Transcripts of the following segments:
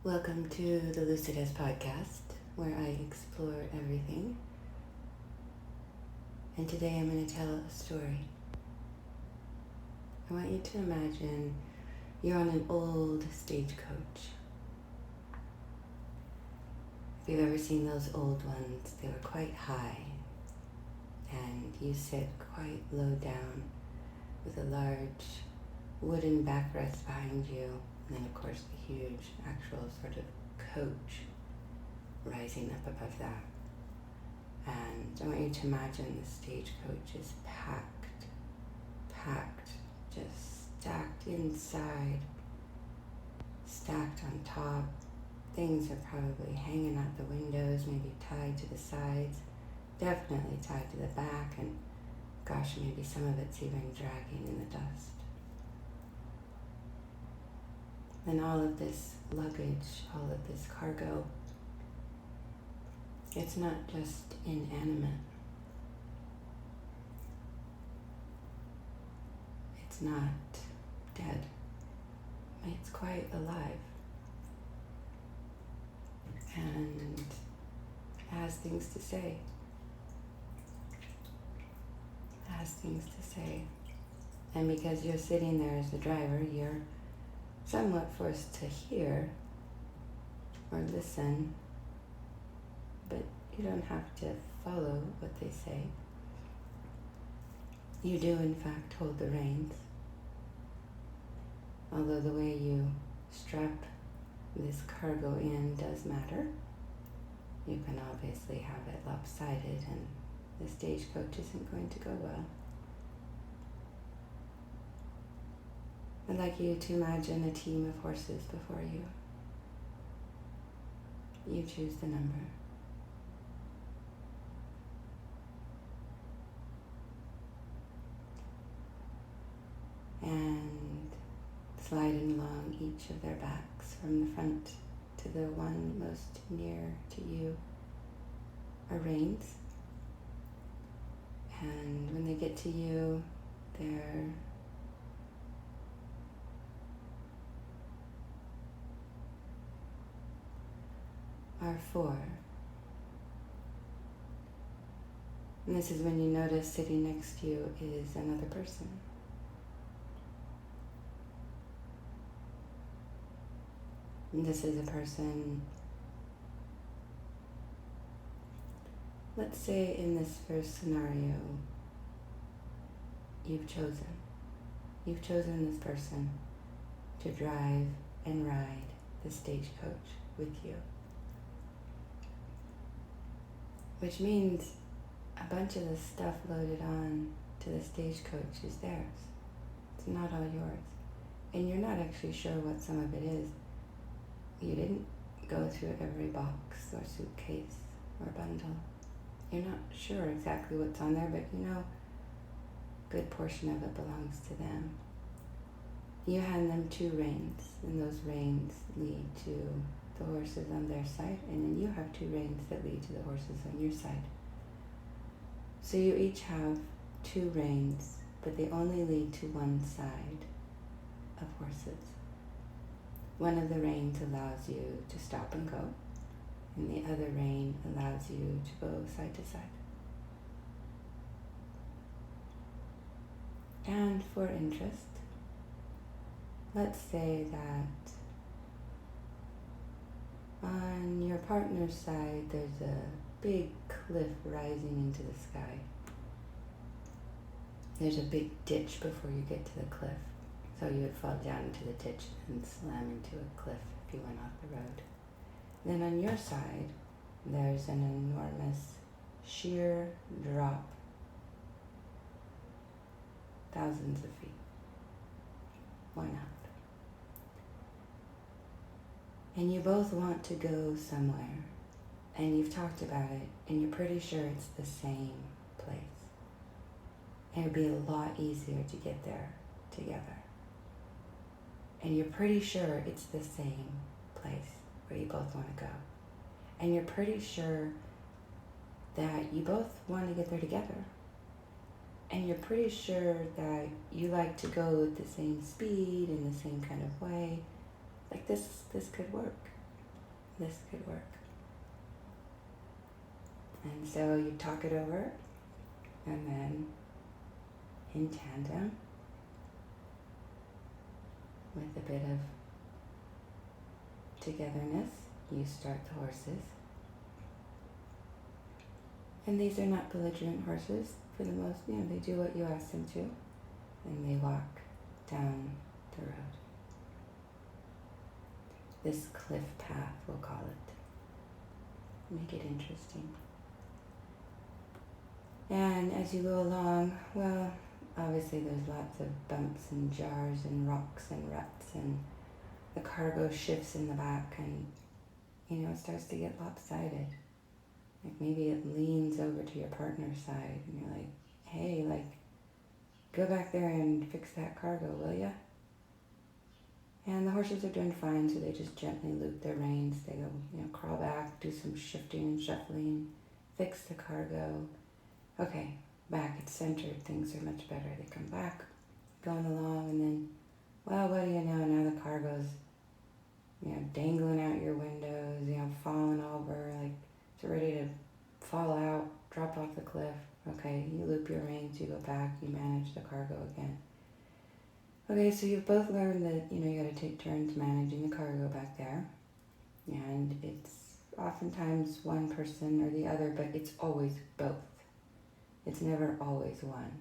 Welcome to the Lucidez podcast, where I explore everything. And today I'm going to tell a story. I want you to imagine you're on an old stagecoach. If you've ever seen those old ones, they were quite high, and you sit quite low down with a large wooden backrest behind you, and then of course the huge actual sort of coach rising up above that. And I want you to imagine the stagecoach is packed, just stacked inside, stacked on top. Things are probably hanging out the windows, maybe tied to the sides, definitely tied to the back, and gosh, maybe some of it's even dragging in the dust. And all of this luggage, all of this cargo, it's not just inanimate. It's not dead. It's quite alive. And has things to say. And because you're sitting there as the driver, you're somewhat forced to hear or listen, but you don't have to follow what they say. You do in fact hold the reins, although the way you strap this cargo in does matter. You can obviously have it lopsided and the stagecoach isn't going to go well. I'd like you to imagine a team of horses before you. You choose the number. And sliding along each of their backs from the front to the one most near to you are reins. And when they get to you, they're are four. And this is when you notice sitting next to you is another person. And this is a person, let's say in this first scenario, you've chosen this person to drive and ride the stagecoach with you. Which means a bunch of the stuff loaded on to the stagecoach is theirs. It's not all yours. And you're not actually sure what some of it is. You didn't go through every box or suitcase or bundle. You're not sure exactly what's on there, but you know a good portion of it belongs to them. You hand them two reins, and those reins lead to the horses on their side, and then you have two reins that lead to the horses on your side. So you each have two reins, but they only lead to one side of horses. One of the reins allows you to stop and go, and the other rein allows you to go side to side. And for interest, let's say that on your partner's side, there's a big cliff rising into the sky. There's a big ditch before you get to the cliff, so you would fall down into the ditch and slam into a cliff if you went off the road. Then on your side, there's an enormous sheer drop, thousands of feet. Why not? And you both want to go somewhere, and you've talked about it, and you're pretty sure it's the same place. And it would be a lot easier to get there together. And you're pretty sure it's the same place where you both want to go. And you're pretty sure that you both want to get there together. And you're pretty sure that you like to go at the same speed in the same kind of way. Like this could work. this could work. And so you talk it over, and then in tandem, with a bit of togetherness, you start the horses. And these are not belligerent horses for the most, they do what you ask them to, and they walk down the road. This cliff path, we'll call it. Make it interesting. And as you go along, well, obviously there's lots of bumps and jars and rocks and ruts, and the cargo shifts in the back, and it starts to get lopsided. Like maybe it leans over to your partner's side and you're like, hey, go back there and fix that cargo, will ya? And the horses are doing fine, so they just gently loop their reins. They go, crawl back, do some shifting and shuffling, fix the cargo. Okay, back, it's centered, things are much better. They come back, going along, and then, well, what do you know? Now the cargo's, dangling out your windows, falling over, it's ready to fall out, drop off the cliff. Okay, you loop your reins, you go back, you manage the cargo again. Okay, so you've both learned that, you gotta take turns managing the cargo back there. And it's oftentimes one person or the other, but it's always both. It's never always one.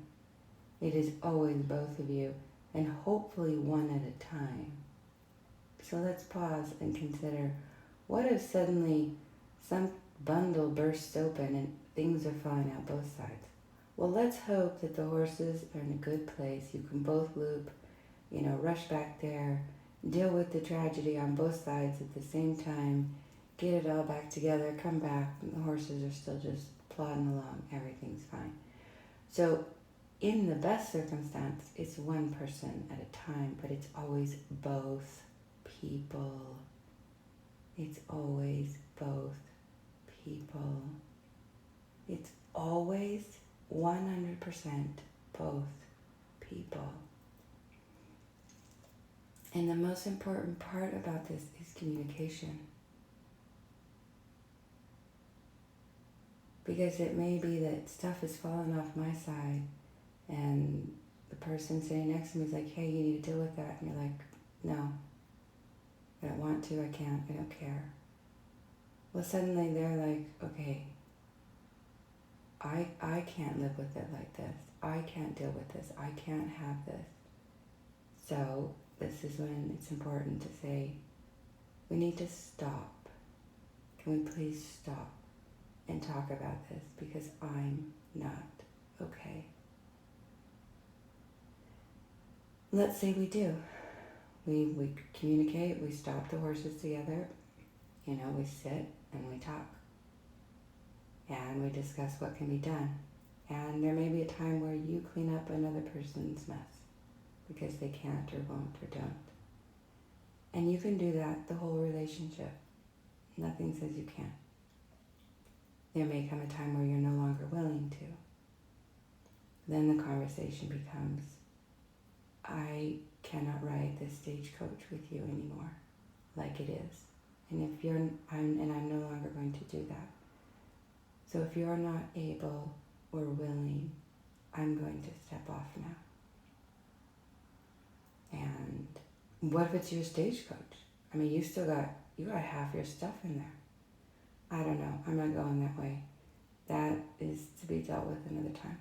It is always both of you, and hopefully one at a time. So let's pause and consider, what if suddenly some bundle bursts open and things are falling out both sides? Well, let's hope that the horses are in a good place. You can both loop, rush back there, deal with the tragedy on both sides at the same time, get it all back together, come back, and the horses are still just plodding along. Everything's fine. So in the best circumstance, it's one person at a time, but it's always both people. It's always both people. It's always 100% both people. And the most important part about this is communication. Because it may be that stuff is falling off my side and the person sitting next to me is like, hey, you need to deal with that. And you're like, no, I don't want to, I can't, I don't care. Well, suddenly they're like, okay, I can't live with it like this. I can't deal with this. I can't have this. So this is when it's important to say, we need to stop. Can we please stop and talk about this, because I'm not okay. Let's say we do. We communicate, we stop the horses together, we sit and we talk. And we discuss what can be done. And there may be a time where you clean up another person's mess because they can't or won't or don't. And you can do that the whole relationship. Nothing says you can't. There may come a time where you're no longer willing to. Then the conversation becomes, I cannot ride this stagecoach with you anymore, like it is. And I'm no longer going to do that. So if you're not able or willing, I'm going to step off now. And what if it's your stagecoach? I mean, you got half your stuff in there. I don't know. I'm not going that way. That is to be dealt with another time.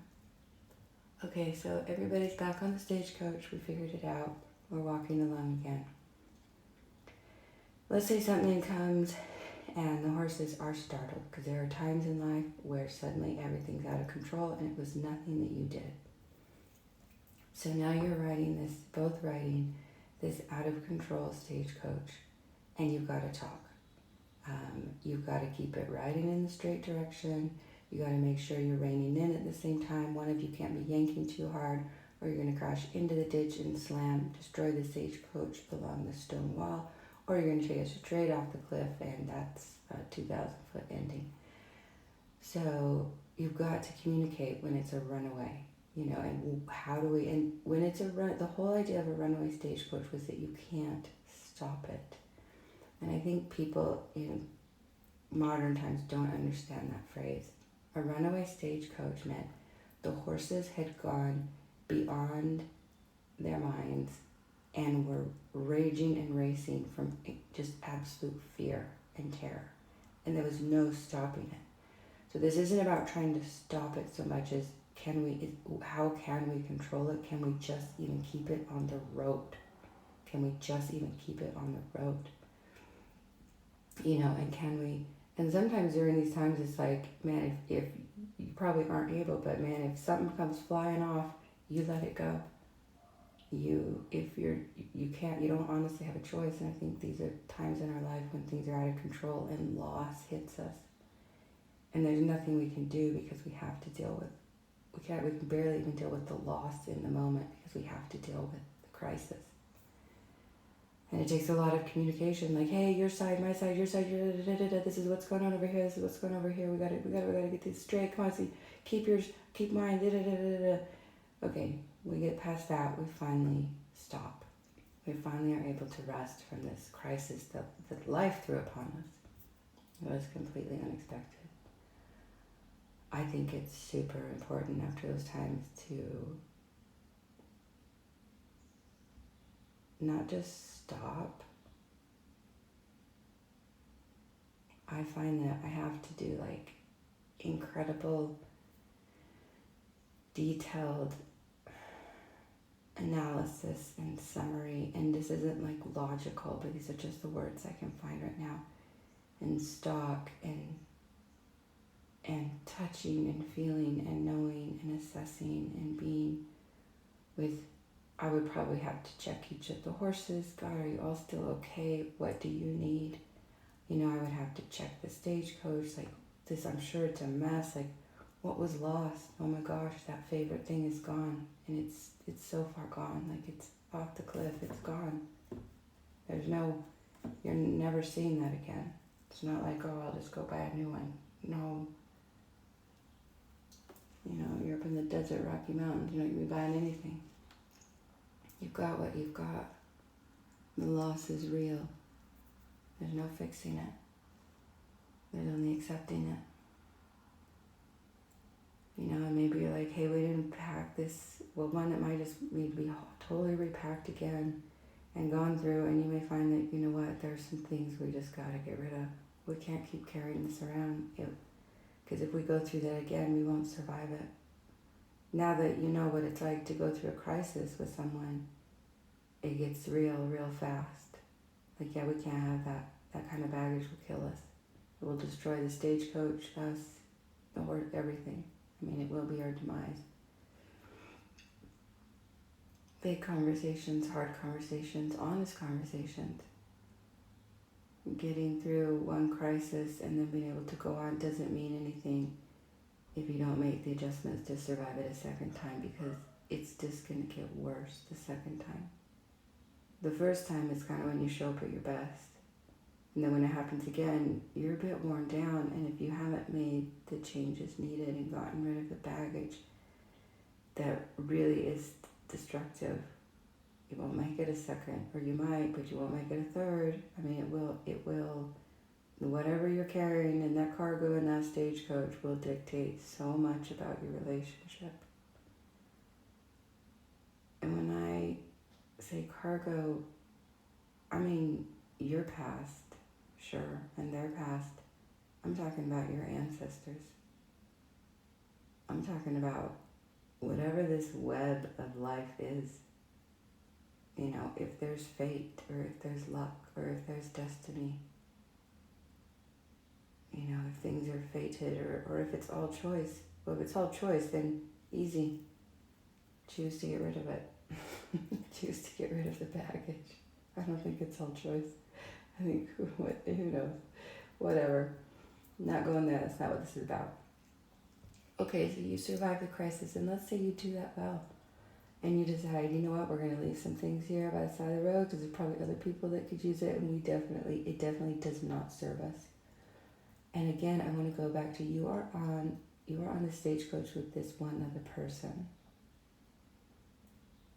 Okay, so everybody's back on the stagecoach. We figured it out. We're walking along again. Let's say something comes and the horses are startled, because there are times in life where suddenly everything's out of control and it was nothing that you did. So now you're both riding this out of control stagecoach, and you've got to talk. You've got to keep it riding in the straight direction. You got to make sure you're reining in at the same time. One of you can't be yanking too hard, or you're going to crash into the ditch and destroy the stagecoach along the stone wall, or you're going to take it straight off the cliff, and that's a 2,000-foot ending. So you've got to communicate when it's a runaway, and how do we, and when it's the whole idea of a runaway stagecoach was that you can't stop it. And I think people, modern times don't understand that phrase. A runaway stagecoach meant the horses had gone beyond their minds and were raging and racing from just absolute fear and terror. And there was no stopping it. So this isn't about trying to stop it so much as how can we control it? Can we just even keep it on the road? Can we just even keep it on the road? And sometimes during these times it's like, man, if you probably aren't able, but man, if something comes flying off, you let it go. You don't honestly have a choice. And I think these are times in our life when things are out of control and loss hits us. And there's nothing we can do because we have to deal with, we can barely even deal with the loss in the moment because we have to deal with the crisis. And it takes a lot of communication, like, hey, your side, my side, your side, this is what's going on over here, this is what's going on over here, we gotta get this straight, come on, see, keep yours, keep mine, Okay, we get past that, we finally stop. We finally are able to rest from this crisis that life threw upon us. It was completely unexpected. I think it's super important after those times to not just stop. I find that I have to do like incredible, detailed analysis and summary, and this isn't like logical, but these are just the words I can find right now, and stock and touching and feeling and knowing and assessing and being with. I would probably have to check each of the horses. God, are you all still okay? What do you need? I would have to check the stagecoach. Like this, I'm sure it's a mess. Like, what was lost? Oh my gosh, that favorite thing is gone, and it's so far gone. Like it's off the cliff. It's gone. You're never seeing that again. It's not like, oh, I'll just go buy a new one. No. You're up in the desert, Rocky Mountains. You're not going to be buying anything. You've got what you've got. The loss is real. There's no fixing it. There's only accepting it. And maybe you're like, hey, we didn't pack this. Well, one, it might just need to be totally repacked again and gone through, and you may find that, you know what, there's some things we just got to get rid of. We can't keep carrying this around. Because if we go through that again, we won't survive it. Now that you know what it's like to go through a crisis with someone, it gets real fast. Like, yeah, we can't have that. That kind of baggage will kill us. It will destroy the stagecoach, us, the horse, everything. It will be our demise. Big conversations, hard conversations, honest conversations. Getting through one crisis and then being able to go on doesn't mean anything if you don't make the adjustments to survive it a second time, because it's just going to get worse the second time. The first time is kind of when you show up at your best. And then when it happens again, you're a bit worn down, and if you haven't made the changes needed and gotten rid of the baggage that really is destructive, you won't make it a second, or you might, but you won't make it a third. It will, whatever you're carrying in that cargo in that stagecoach will dictate so much about your relationship. And when I say cargo, your past, sure, and their past. I'm talking about your ancestors. I'm talking about whatever this web of life is. If there's fate, or if there's luck, or if there's destiny. If things are fated, or if it's all choice. Well, if it's all choice, then easy. Choose to get rid of it. Choose to get rid of the baggage. I don't think it's all choice. I think, who knows? Whatever. Not going there. That's not what this is about. Okay, so you survive the crisis, and let's say you do that well. And you decide, you know what, we're going to leave some things here by the side of the road because there's probably other people that could use it, and it definitely does not serve us. And again, I want to go back to you are on the stagecoach with this one other person.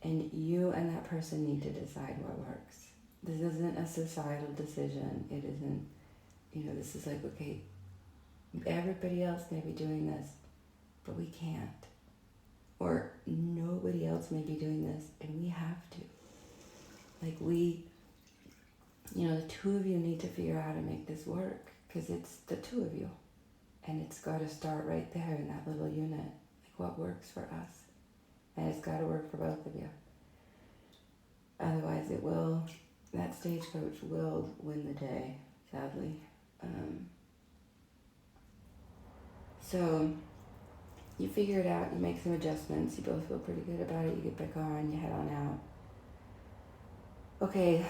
And you and that person need to decide what works. This isn't a societal decision. It isn't this is like, okay, everybody else may be doing this, but we can't. Or nobody else may be doing this, and we have to. Like the two of you need to figure out how to make this work, because it's the two of you. And it's got to start right there in that little unit. Like, what works for us? And it's got to work for both of you. Otherwise, that stagecoach will win the day, sadly. So you figure it out, you make some adjustments, you both feel pretty good about it, you get back on, you head on out. Okay,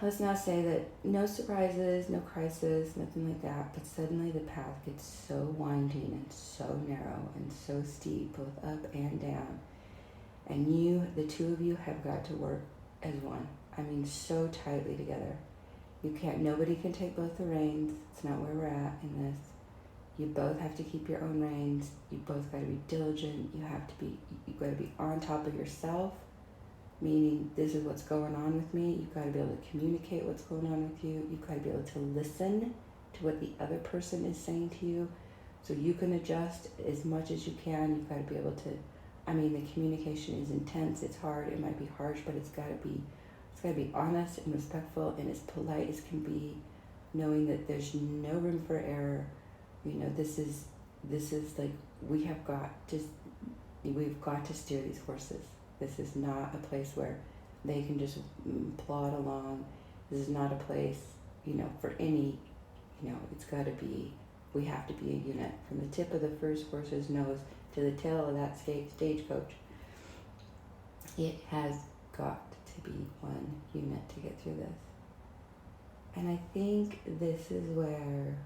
let's now say that no surprises, no crisis, nothing like that, but suddenly the path gets so winding and so narrow and so steep, both up and down. And the two of you have got to work as one. I mean, so tightly together. Nobody can take both the reins. It's not where we're at in this. You both have to keep your own reins. You both got to be diligent. You got to be on top of yourself, meaning this is what's going on with me. You've got to be able to communicate what's going on with you. You've got to be able to listen to what the other person is saying to you, so you can adjust as much as you can. You've got to be able to, the communication is intense. It's hard. It might be harsh, but it's got to be honest and respectful and as polite as can be, knowing that there's no room for error. This is like, we've got to steer these horses. This is not a place where they can just plod along. This is not a place, for any, it's got to be, we have to be a unit. From the tip of the first horse's nose to the tail of that stagecoach, it has got to be one unit to get through this. And I think this is where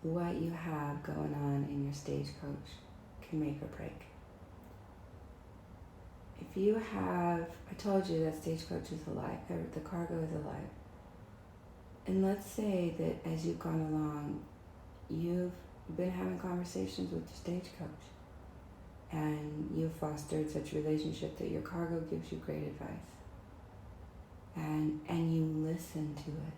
what you have going on in your stagecoach can make or break. If you have, I told you that stagecoach is alive, the cargo is alive. And let's say that as you've gone along, you've been having conversations with the stagecoach, and you've fostered such a relationship that your cargo gives you great advice, and you listen to it.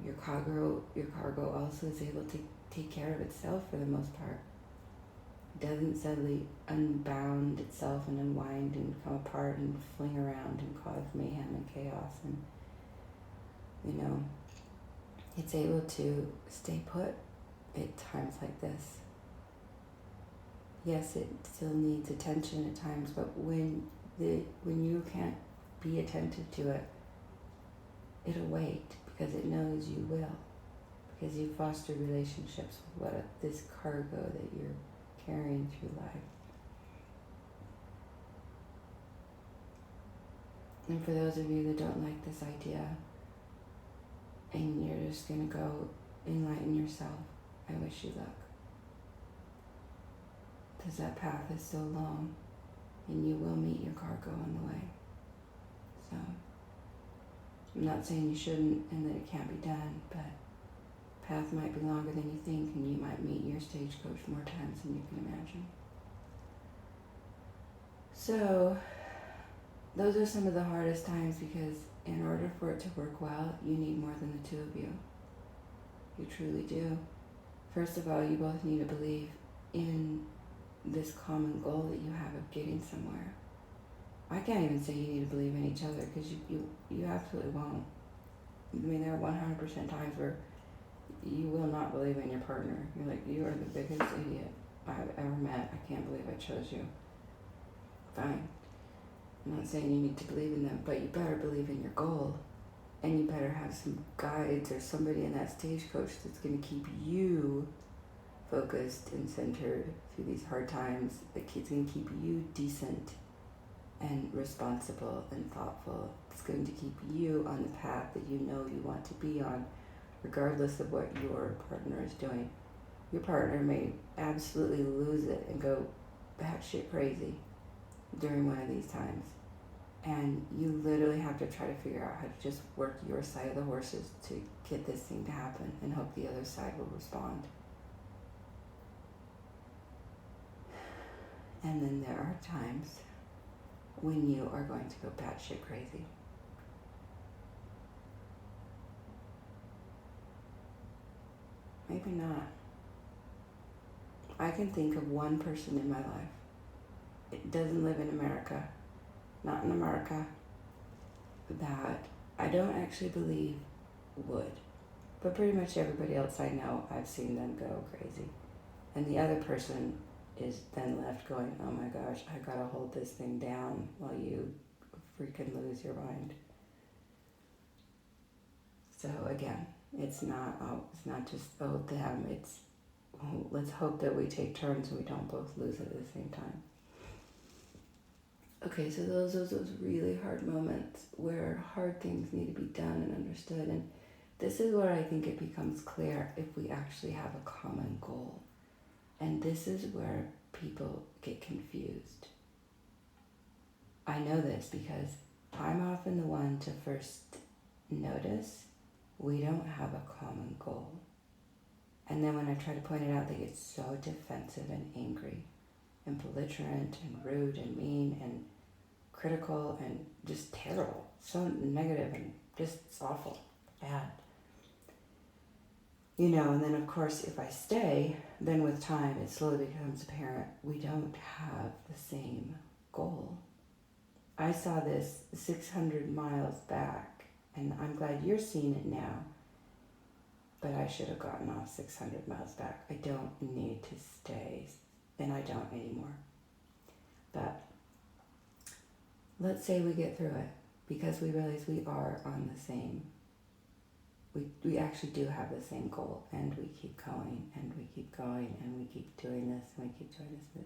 Your cargo also is able to take care of itself for the most part. It doesn't suddenly unbound itself and unwind and come apart and fling around and cause mayhem and chaos. And it's able to stay put at times like this. Yes, it still needs attention at times, but when you can't be attentive to it, it'll wait, because it knows you will, because you foster relationships with this cargo that you're carrying through life. And for those of you that don't like this idea, and you're just going to go enlighten yourself, I wish you luck. Because that path is so long, and you will meet your cargo on the way. So, I'm not saying you shouldn't and that it can't be done, but path might be longer than you think, and you might meet your stagecoach more times than you can imagine. So, those are some of the hardest times, because in order for it to work well, you need more than the two of you. You truly do. First of all, you both need to believe in this common goal that you have of getting somewhere. I can't even say you need to believe in each other, because you absolutely won't. There are 100% times where you will not believe in your partner. You're like, you are the biggest idiot I've ever met. I can't believe I chose you. Fine. I'm not saying you need to believe in them, but you better believe in your goal. And you better have some guides or somebody in that stagecoach that's going to keep you focused and centered through these hard times. It's going to keep you decent and responsible and thoughtful. It's going to keep you on the path that you know you want to be on, regardless of what your partner is doing. Your partner may absolutely lose it and go batshit crazy during one of these times. And you literally have to try to figure out how to just work your side of the horses to get this thing to happen, and hope the other side will respond. And then there are times when you are going to go batshit crazy. Maybe not. I can think of one person in my life. It doesn't live in America, not in America, that I don't actually believe would. But pretty much everybody else I know, I've seen them go crazy. And the other person is then left going, oh my gosh, I gotta hold this thing down while you freaking lose your mind. So again, it's not just them, it's let's hope that we take turns and we don't both lose at the same time. Okay, so those really hard moments where hard things need to be done and understood, and this is where I think it becomes clear if we actually have a common goal. And this is where people get confused. I know this because I'm often the one to first notice we don't have a common goal. And then when I try to point it out, they get so defensive and angry and belligerent and rude and mean and critical and just terrible. So negative and just awful, bad. You know, and then of course if I stay, then with time it slowly becomes apparent we don't have the same goal. I saw this 600 miles back, and I'm glad you're seeing it now, but I should have gotten off 600 miles back. I don't need to stay, and I don't anymore. But let's say we get through it because we realize we are on the same. We actually do have the same goal, and we keep going, and we keep going, and we keep doing this, and we keep doing this.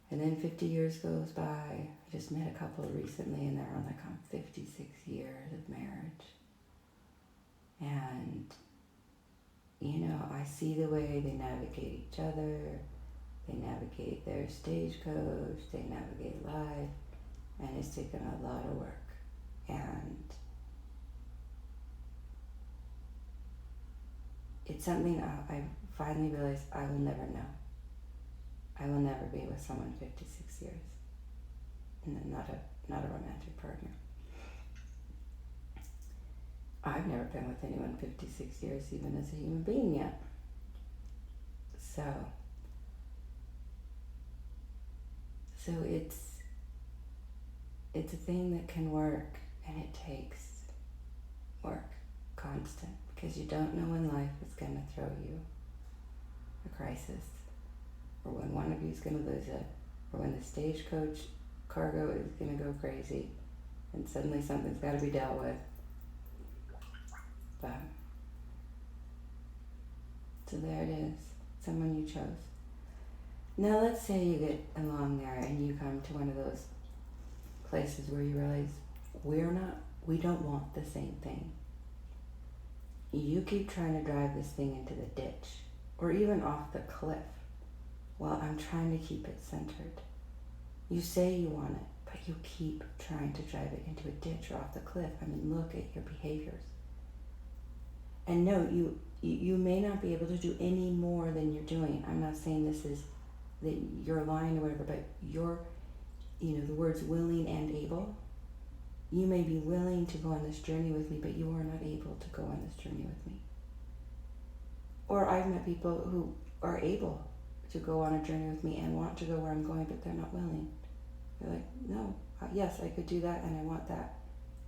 And then 50 years goes by. I just met a couple recently, and they're on 56 years of marriage. And, I see the way they navigate each other, they navigate their stagecoach, they navigate life, and it's taken a lot of work. And it's something I finally realized I will never know. I will never be with someone 56 years. Not a romantic partner. I've never been with anyone 56 years, even as a human being yet. So it's a thing that can work, and it takes work, constant, because you don't know when life is going to throw you a crisis, or when one of you is going to lose it, or when the stagecoach cargo is going to go crazy, and suddenly something's got to be dealt with. But, so there it is, someone you chose. Now let's say you get along there and you come to one of those places where you realize we don't want the same thing. You keep trying to drive this thing into the ditch or even off the cliff while I'm trying to keep it centered. You say you want it, but you keep trying to drive it into a ditch or off the cliff. I mean, look at your behaviors. And no, you may not be able to do any more than you're doing. I'm not saying this is that you're lying or whatever, but you're, the words willing and able. You may be willing to go on this journey with me, but you are not able to go on this journey with me. Or I've met people who are able to go on a journey with me and want to go where I'm going, but they're not willing. They're like, no, yes, I could do that and I want that.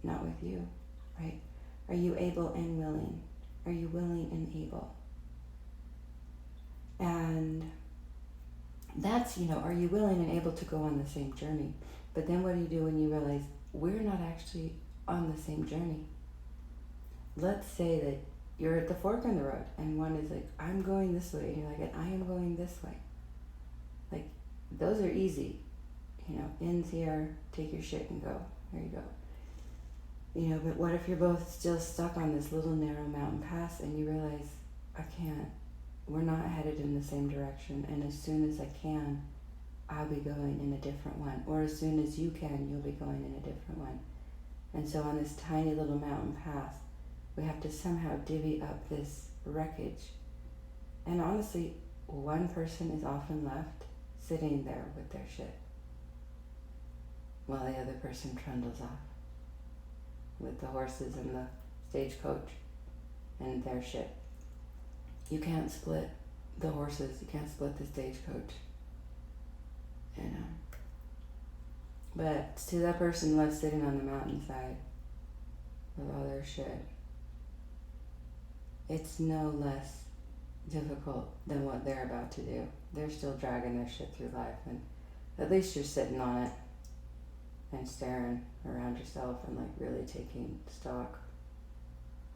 Not with you, right? Are you able and willing? Are you willing and able? And that's, are you willing and able to go on the same journey? But then what do you do when you realize we're not actually on the same journey? Let's say that you're at the fork in the road and one is like, I'm going this way, and you're like, and I am going this way. Like, those are easy. Ends here, take your shit and go. There you go. But what if you're both still stuck on this little narrow mountain pass and you realize, we're not headed in the same direction, and as soon as I can, I'll be going in a different one. Or as soon as you can, you'll be going in a different one. And so on this tiny little mountain pass, we have to somehow divvy up this wreckage. And honestly, one person is often left sitting there with their shit while the other person trundles off with the horses and the stagecoach and their shit. You can't split the horses, you can't split the stagecoach, you know. But to that person left sitting on the mountainside with all their shit, it's no less difficult than what they're about to do. They're still dragging their shit through life, and at least you're sitting on it and staring around yourself and like really taking stock.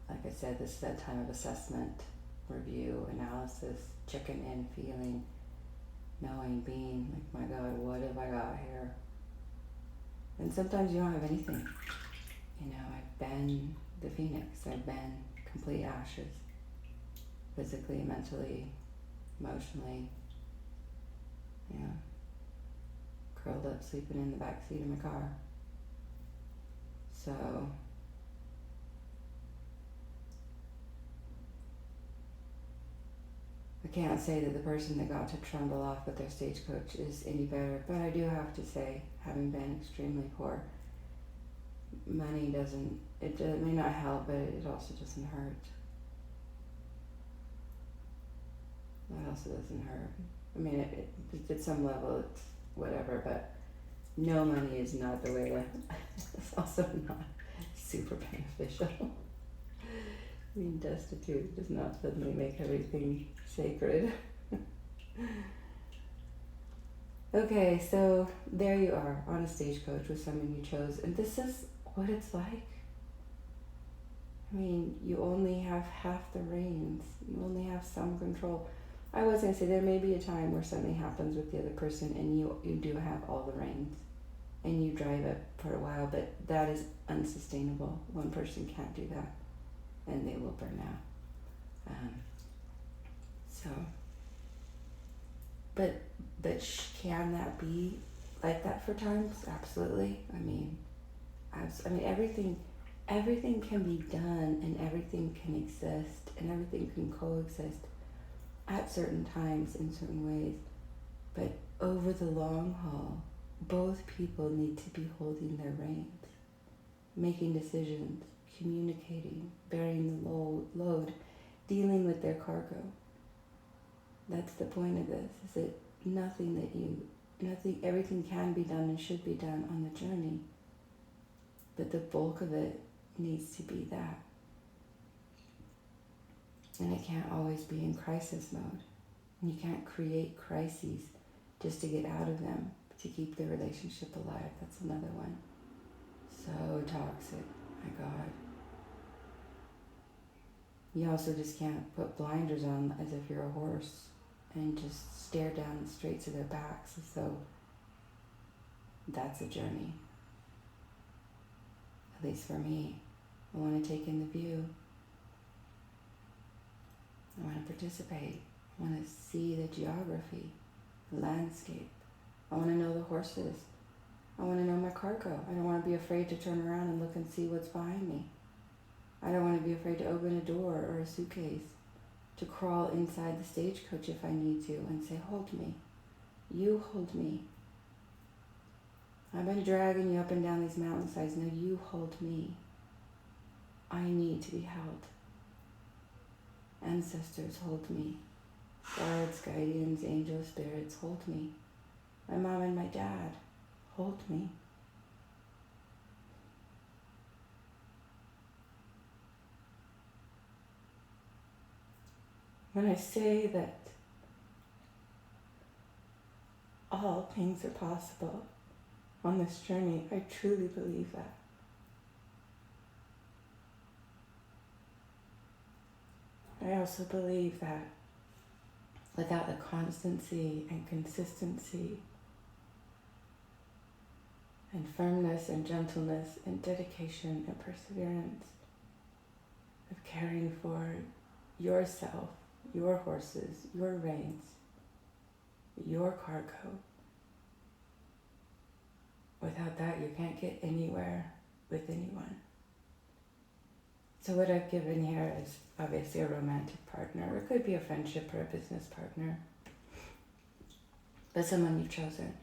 Like I said, this is that time of assessment, review, analysis, checking in, feeling, knowing, being like, my God, what have I got here? And sometimes you don't have anything. You know, I've been the phoenix. I've been complete ashes. Physically, mentally, emotionally. Yeah. Curled up, sleeping in the back seat of my car. So, I can't say that the person that got to trundle off with their stagecoach is any better, but I do have to say, having been extremely poor, money doesn't, it may not help, but it also doesn't hurt. It also doesn't hurt. I mean, it at some level, it's whatever, but no money is not the way to, it's also not super beneficial. Being destitute does not suddenly make everything sacred. Okay, so there you are on a stagecoach with someone you chose, and this is what it's like. I mean, you only have half the reins. You only have some control. I was going to say there may be a time where something happens with the other person and you do have all the reins and you drive it for a while, but that is unsustainable. One person can't do that and they will burn out. But can that be like that for times? Absolutely. I mean, everything can be done and everything can exist and everything can coexist at certain times in certain ways, but over the long haul, both people need to be holding their reins, making decisions, communicating, bearing the load, dealing with their cargo. That's the point of this, is that everything can be done and should be done on the journey, but the bulk of it needs to be that. And it can't always be in crisis mode. And you can't create crises just to get out of them, to keep the relationship alive. That's another one. So toxic, my God. You also just can't put blinders on as if you're a horse and just stare down straight to their backs as though that's a journey. At least for me, I want to take in the view. I want to participate. I want to see the geography, the landscape. I want to know the horses. I want to know my cargo. I don't want to be afraid to turn around and look and see what's behind me. I don't want to be afraid to open a door or a suitcase, to crawl inside the stagecoach if I need to and say, hold me. You hold me. I've been dragging you up and down these mountainsides. Now you hold me. I need to be held. Ancestors, hold me. Guards, guardians, angels, spirits, hold me. My mom and my dad, hold me. When I say that all things are possible on this journey, I truly believe that. I also believe that without the constancy and consistency and firmness and gentleness and dedication and perseverance of caring for yourself, your horses, your reins, your cargo, without that you can't get anywhere with anyone. So what I've given here is obviously a romantic partner. It could be a friendship or a business partner. but someone you've chosen.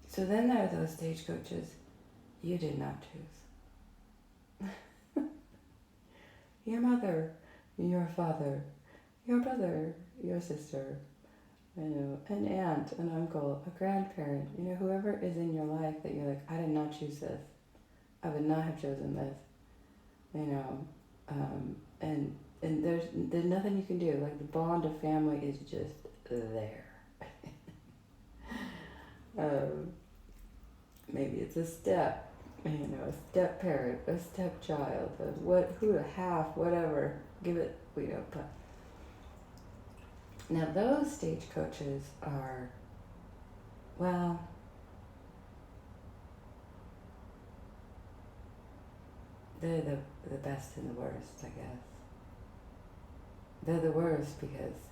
So then there are those stagecoaches you did not choose. Your mother, your father, your brother, your sister, an aunt, an uncle, a grandparent, whoever is in your life that you're like, I did not choose this. I would not have chosen this. And there's nothing you can do. Like, the bond of family is just there. Maybe it's a step, a step parent, a stepchild, a half, whatever. Give it, but. Now those stagecoaches are, well, they're the best and the worst, I guess. They're the worst because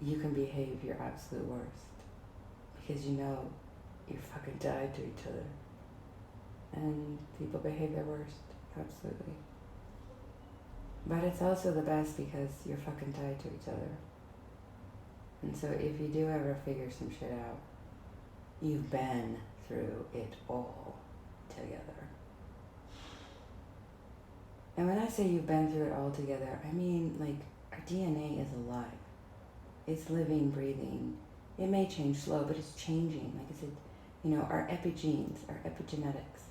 you can behave your absolute worst. Because you fucking died to each other. And people behave their worst, absolutely. But it's also the best because you're fucking tied to each other. And so if you do ever figure some shit out, you've been through it all together. And when I say you've been through it all together, I mean, like, our DNA is alive. It's living, breathing. It may change slow, but it's changing. Like I said, our epigenes, our epigenetics.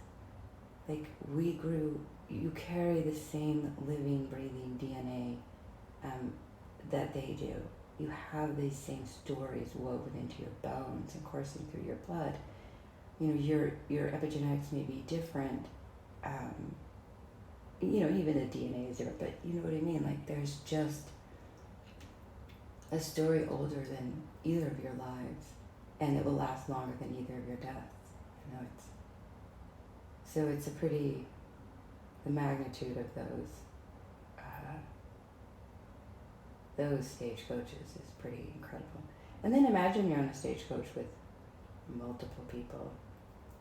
Like, you carry the same living, breathing DNA that they do. You have these same stories woven into your bones and coursing through your blood. Your epigenetics may be different. Even the DNA is different, but you know what I mean? Like, there's just a story older than either of your lives, and it will last longer than either of your deaths. So it's the magnitude of those stagecoaches is pretty incredible. And then imagine you're on a stagecoach with multiple people.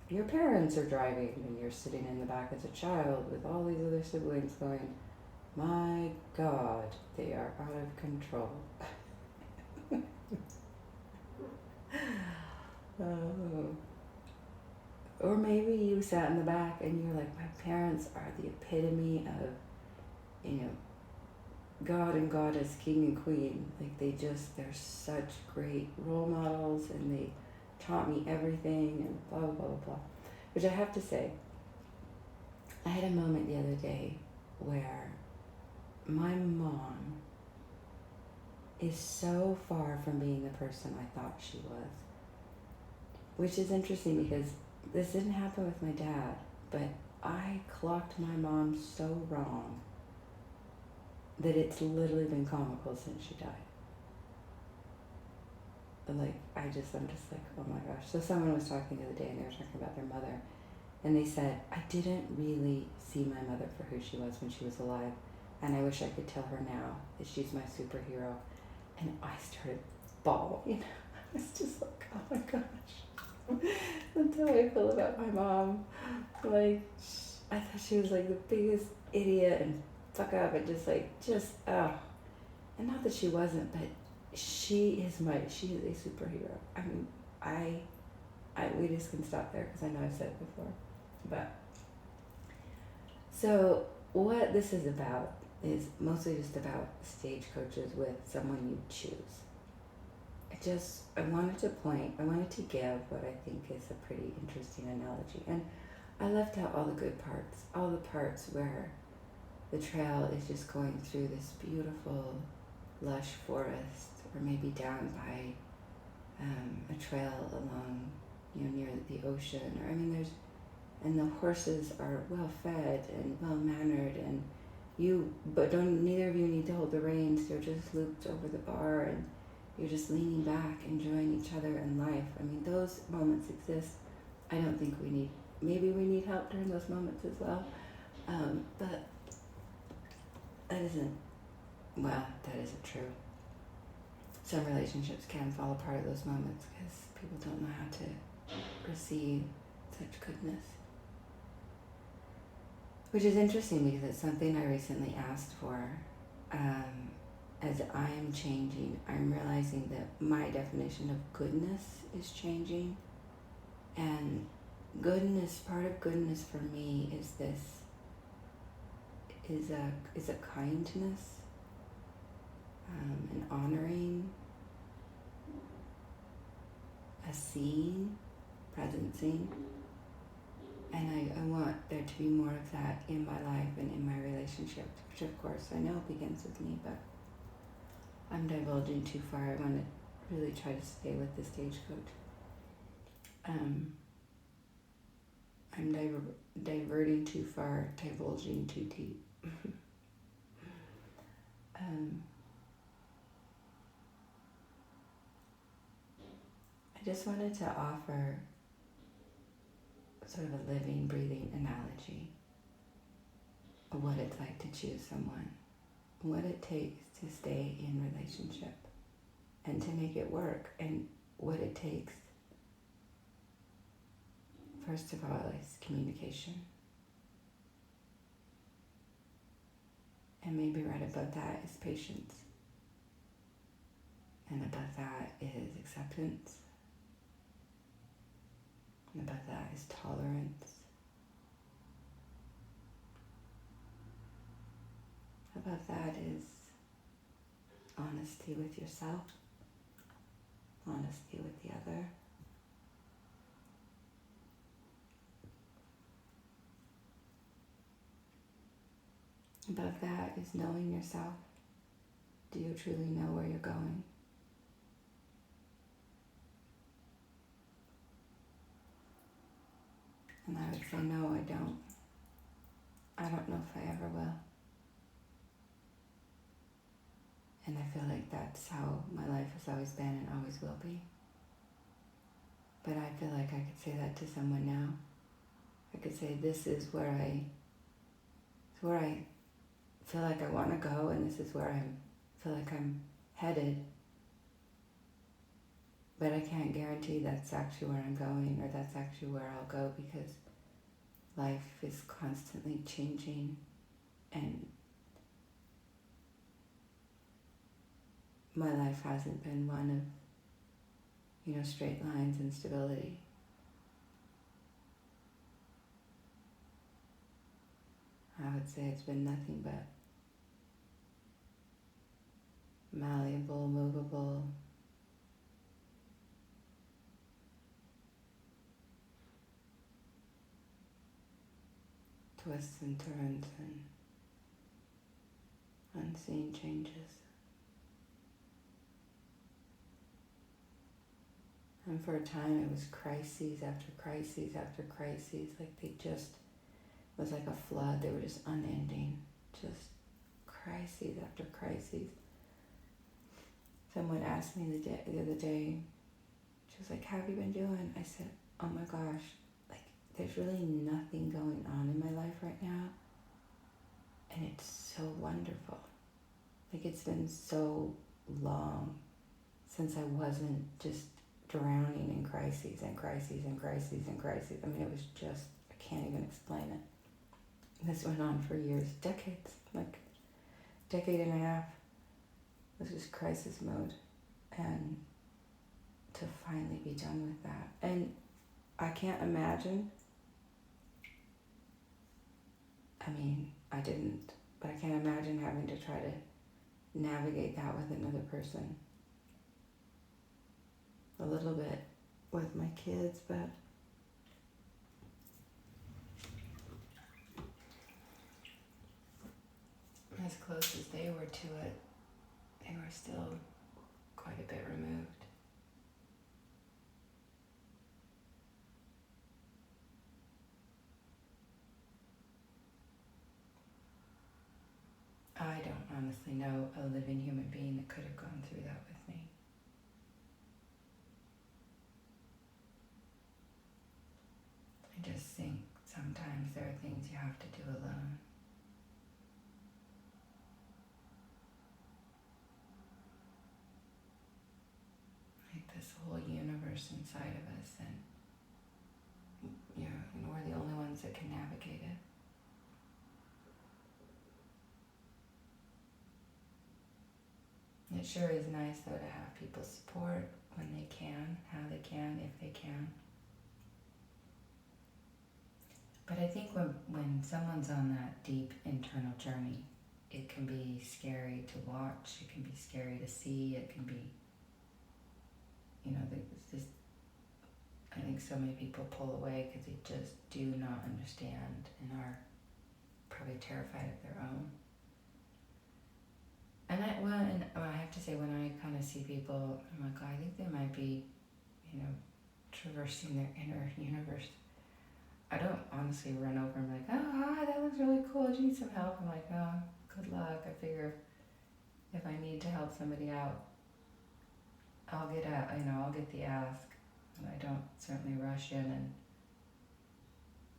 Your parents are driving and you're sitting in the back as a child with all these other siblings going, my God, they are out of control. Oh. Or maybe you sat in the back and you're like, my parents are the epitome of, God and Goddess, King and Queen. Like, they're such great role models, and they taught me everything, and blah, blah, blah, blah. Which I have to say, I had a moment the other day where my mom is so far from being the person I thought she was. Which is interesting because this didn't happen with my dad, but I clocked my mom so wrong that it's literally been comical since she died. Like, I'm just like, oh my gosh. So someone was talking the other day and they were talking about their mother, and they said, I didn't really see my mother for who she was when she was alive, and I wish I could tell her now that she's my superhero. And I started bawling. I was just like, oh my gosh. That's how I feel about my mom. Like, I thought she was like the biggest idiot and fuck up and and not that she wasn't, but she is a superhero. I mean, we just can stop there because I know I've said it before. But, so what this is about is mostly just about stagecoaches with someone you choose. I wanted to give what I think is a pretty interesting analogy. And I left out all the good parts, all the parts where the trail is just going through this beautiful, lush forest, or maybe down by a trail along, near the ocean. Or and the horses are well fed and well mannered, and neither of you need to hold the reins. You're just looped over the bar, and you're just leaning back, enjoying each other and life. I mean, those moments exist. I don't think maybe we need help during those moments as well. But that isn't true. Some relationships can fall apart at those moments because people don't know how to receive such goodness. Which is interesting because it's something I recently asked for. as I am changing, I'm realizing that my definition of goodness is changing. And goodness, part of goodness for me is a kindness, an honoring, a seeing, presencing. And I want there to be more of that in my life and in my relationships, which of course I know begins with me, but I'm divulging too far. I want to really try to stay with the Stagecoach. I'm diverting too far, divulging too deep. I just wanted to offer sort of a living, breathing analogy of what it's like to choose someone, what it takes to stay in relationship and to make it work, and what it takes, first of all, is communication. And maybe right above that is patience. And above that is acceptance. And above that is tolerance. Above that is honesty with yourself, honesty with the other. Above that is knowing yourself. Do you truly know where you're going? And I would say, no, I don't. I don't know if I ever will. And I feel like that's how my life has always been and always will be. But I feel like I could say that to someone now. I could say, this is where I feel like I want to go, and this is where I feel like I'm headed. But I can't guarantee that's actually where I'm going, or that's actually where I'll go, because life is constantly changing, and my life hasn't been one of, straight lines and stability. I would say it's been nothing but malleable, movable, twists and turns and unseen changes. And for a time it was crises after crises after crises, like it was like a flood. They were just unending, just crises after crises. Someone asked me the other day, she was like, how have you been doing? I said, oh my gosh, like there's really nothing going on in my life right now. And it's so wonderful. Like it's been so long since I wasn't just drowning in crises and crises and crises and crises. I mean, it was just, I can't even explain it. This went on for years, decades, like decade and a half. It was just crisis mode. And to finally be done with that. And I can't imagine, I didn't, but I can't imagine having to try to navigate that with another person. A little bit with my kids, but as close as they were to it, they were still quite a bit removed. I don't honestly know a living human being that could have gone through that with me. I just think sometimes there are things you have to do alone. Like this whole universe inside of us, and we're the only ones that can navigate it. It sure is nice though to have people support when they can, how they can, if they can. But I think when someone's on that deep internal journey, it can be scary to watch, it can be scary to see, it can be, I think so many people pull away because they just do not understand and are probably terrified of their own. And I have to say, when I kind of see people, I'm like, oh, I think they might be, traversing their inner universe. I don't honestly run over and be like, oh, hi, that looks really cool. Do you need some help? I'm like, oh, good luck. I figure if I need to help somebody out, I'll get the ask. And I don't certainly rush in and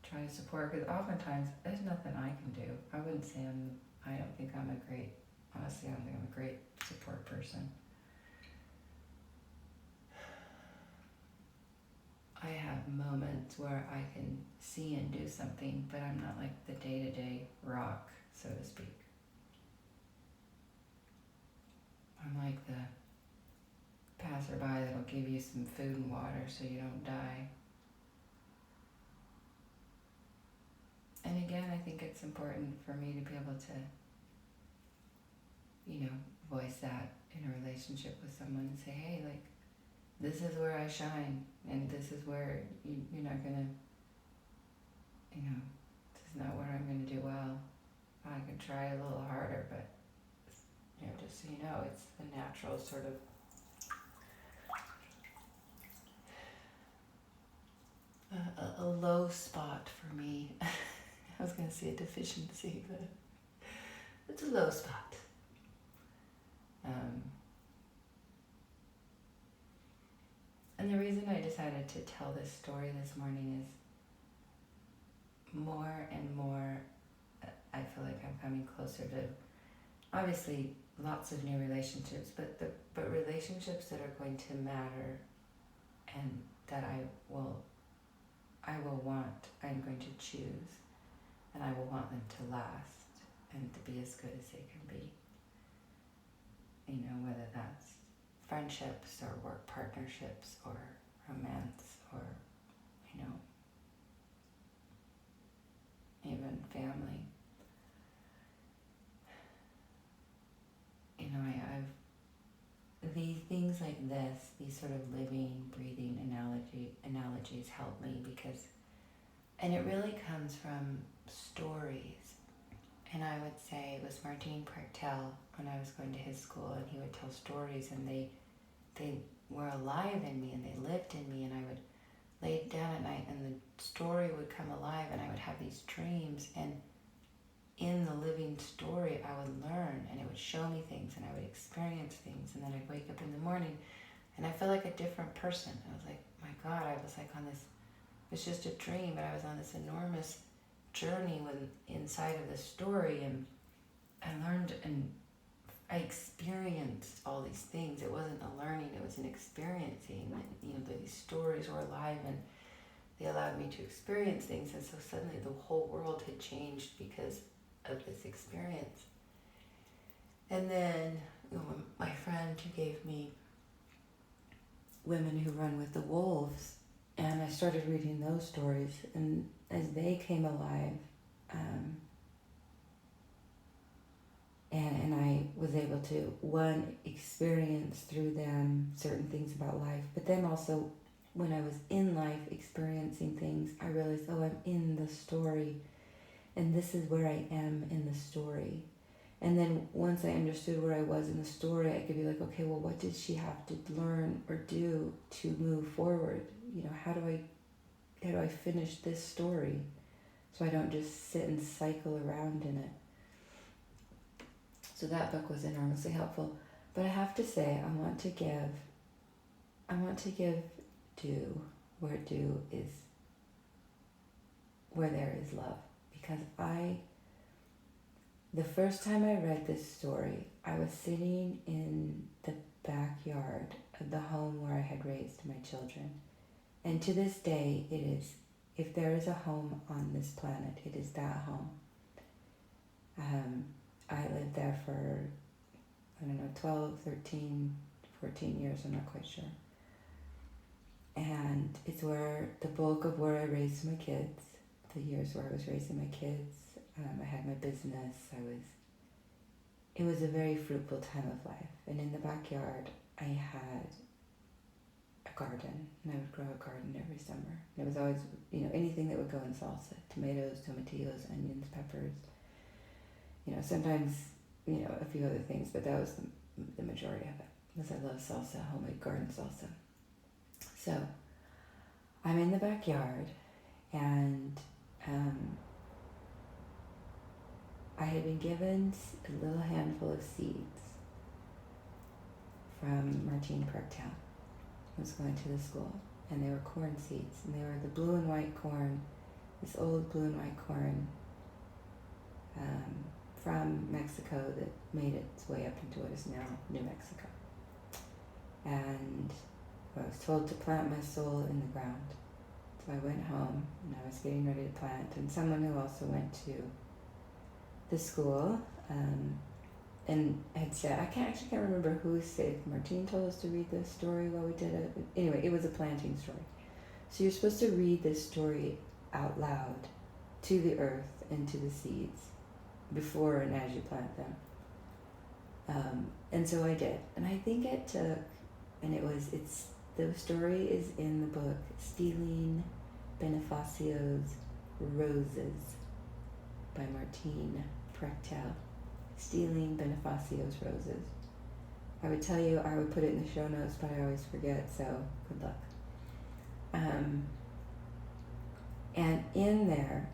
try to support, because oftentimes there's nothing I can do. I wouldn't say I don't think I'm a great support person. I have moments where I can see and do something, but I'm not like the day-to-day rock, so to speak. I'm like the passerby that'll give you some food and water so you don't die. And again, I think it's important for me to be able to, voice that in a relationship with someone and say, hey, like, this is where I shine, and this is where you're not gonna, this is not where I'm gonna do well. I can try a little harder, but, just so you know, it's the natural sort of a low spot for me. I was gonna say a deficiency, but it's a low spot. And the reason I decided to tell this story this morning is more and more I feel like I'm coming closer to, obviously, lots of new relationships, but relationships that are going to matter and that I will want, I'm going to choose, and I will want them to last and to be as good as they can be. Whether that's friendships or work partnerships or romance or, even family. These things like this, these sort of living, breathing analogies help me and it really comes from stories. And I would say it was Martin Prechtel when I was going to his school, and he would tell stories, and they were alive in me, and they lived in me, and I would lay down at night, and the story would come alive, and I would have these dreams, and in the living story, I would learn, and it would show me things, and I would experience things, and then I'd wake up in the morning, and I felt like a different person. I was like, my God, I was like on this, it's just a dream, but I was on this enormous journey inside of the story, and I learned and I experienced all these things. It wasn't a learning, it was an experiencing. These stories were alive, and they allowed me to experience things, and so suddenly the whole world had changed because of this experience. And then my friend who gave me Women Who Run with the Wolves, and I started reading those stories, and as they came alive, and I was able to, experience through them certain things about life, but then also when I was in life experiencing things, I realized, oh, I'm in the story, and this is where I am in the story. And then once I understood where I was in the story, I could be like, okay, well, what did she have to learn or do to move forward? How do I finish this story so I don't just sit and cycle around in it? So that book was enormously helpful. But I have to say, I want to give due where there is love. Because the first time I read this story, I was sitting in the backyard of the home where I had raised my children. And to this day, it is, if there is a home on this planet, it is that home. I lived there for 12, 13, 14 years, I'm not quite sure. And it's where the bulk of where I raised my kids, the years where I was raising my kids. I had my business. It was a very fruitful time of life. And in the backyard, I had a garden, and I would grow a garden every summer. And it was always, anything that would go in salsa: tomatoes, tomatillos, onions, peppers. Sometimes, a few other things, but that was the majority of it, because I love salsa, homemade garden salsa. So I'm in the backyard, and I had been given a little handful of seeds from Martin Prechtel, who was going to the school, and they were corn seeds, and they were the blue and white corn, this old blue and white corn from Mexico that made its way up into what is now New Mexico. And I was told to plant my soul in the ground. So I went home, and I was getting ready to plant, and someone who also went to the school and had said, I can't remember who said, Martine told us to read this story while we did it. But anyway, it was a planting story. So you're supposed to read this story out loud to the earth and to the seeds before and as you plant them. And so I did. And I think it took, the story is in the book Stealing Benfacios Roses by Martin Prechtel. Stealing Benfacios Roses. I would tell you, I would put it in the show notes, but I always forget, so good luck. And in there